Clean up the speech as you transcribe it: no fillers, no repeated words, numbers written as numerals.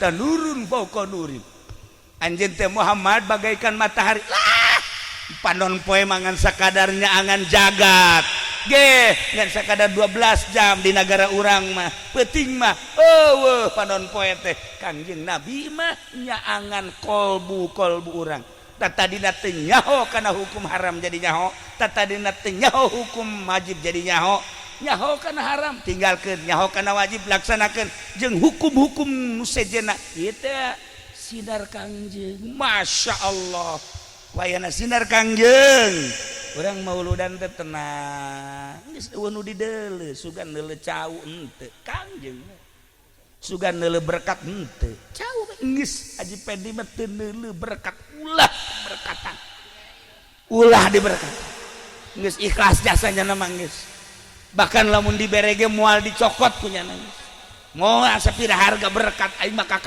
nurun fauqa nurin. Anjeun teh Muhammad bagaikan matahari. Panon poe mangan sakadarnya angan jagat. Ge, ngan sakadar 12 jam di negara urang mah. Peuting mah eueuh panon poe teh Kangjeng Nabi mah nya angan kolbu urang. Tatadina teu nyaho kana hukum haram jadi nyaho, tatadina teu nyaho hukum wajib jadi nyaho. Nyaho kana haram tinggalkeun, nyaho kana wajib laksanakeun, jeung hukum-hukum nu sejenna ieu teh sinar Kangjeng. Masya Allah, wayana sinar Kangjeng. Urang mauludan teh tenang, geus eueuh nu dideuleu, sugan deuleu cau henteu Kangjeng. Sugan deuleu berkat henteu. Cau geus Haji Pendi mah teu deuleu berkat ulah berkatan. Ulah diberkat. Geus ikhlas jasanya na mah geus. Bahkan lamun dibere ge moal dicokot punya nangis. Moal sapira harga berkat aing mah